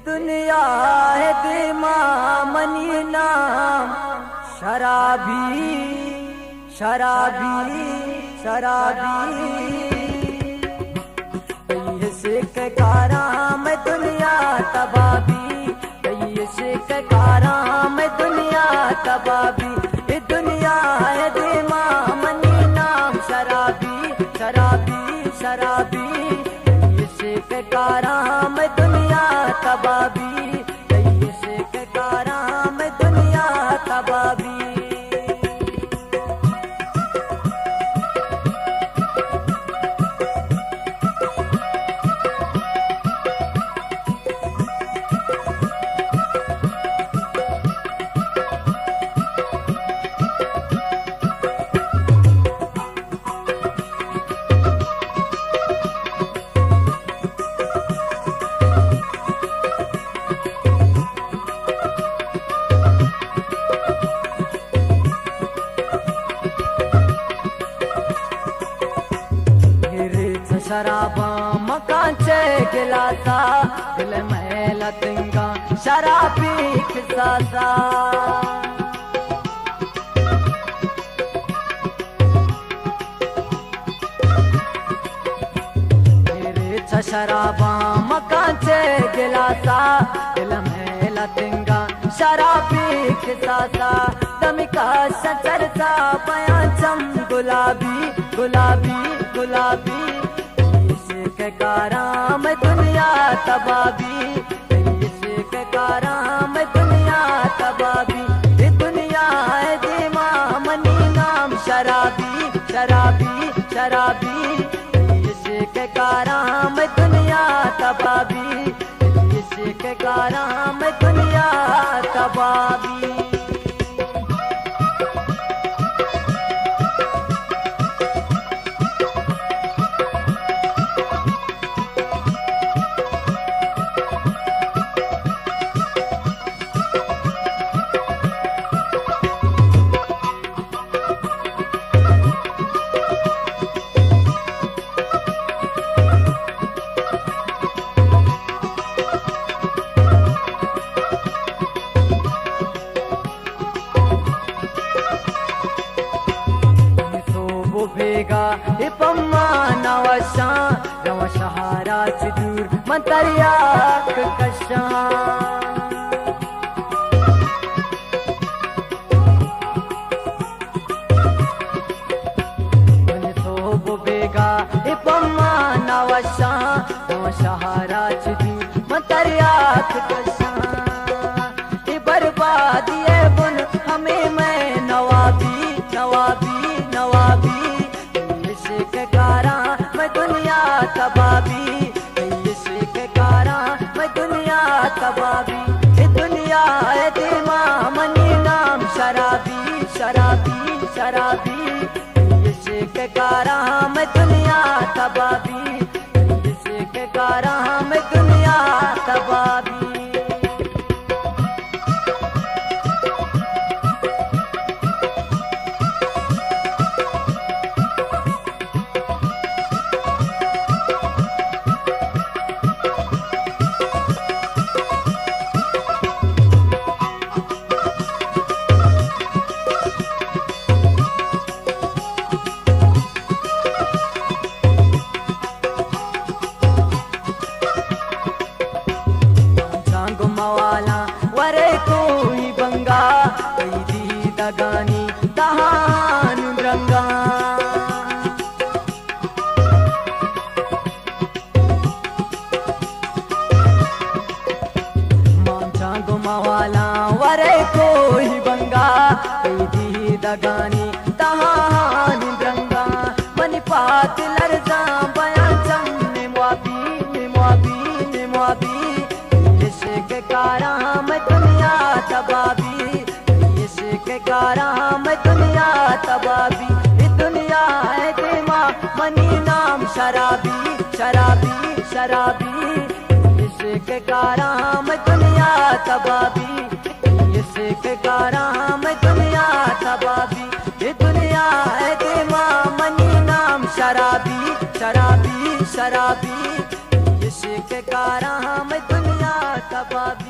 दुनिया है दीवानी नाम शराबी शराबी शराबी से काराम दुनिया तबाबी से काराम दुनिया तबाबी ये दुनिया है दीवानी नाम शराबी शराबी शराबी से काराम दुनिया तबाबी से काराम दुनिया तबाबी शराबा मकांचे गिलासा दिल में लतिंगा शराबी खिसासा मेरे शराबा मकांचे गिलासा दिल में लतिंगा शराबी खिसासा दमिका शचर सा बयां चम गुलाबी गुलाबी गुलाबी के काराम दुनिया तबाबी के काराम दुनिया तबाबी ये दुनिया है दीवानी नाम शराबी शराबी शराबी के काराम दुनिया तबाबी के काराम दुनिया तबाबी बेगा पम्मा नवशा नवशहारा दूर मंतरिया कशा बेगा पम्मा नवशा नवशहारा दूर मंतरिया कशा बर्बादी है बुन हमें मैं नवाबी नवाबी नवाबी के कारा मैं दुनिया तबाबी के कारा मैं दुनिया तबाबी ये दुनिया है दीवानी नाम शराबी शराबी शराबी के कारा मैं दुनिया तबाबी के कारा मैं दुनिया तबाबी गानी तहान रंगा मांझा गुमावाला वरे कोई बंगा दी दगानी तहान रंगा मनी पात लरजा बयां चम निमवाबी निमवाबी निमवाबी के कारा मैं दुनिया तबाबी के काराम दुनिया तबाबी ये दुनिया है दीवानी नाम शराबी शराबी शराबी के काराम दुनिया तबाबी के काराम दुनिया तबाबी ये दुनिया है दीवानी नाम शराबी शराबी शराबी के काराम दुनिया तबाबी। पाद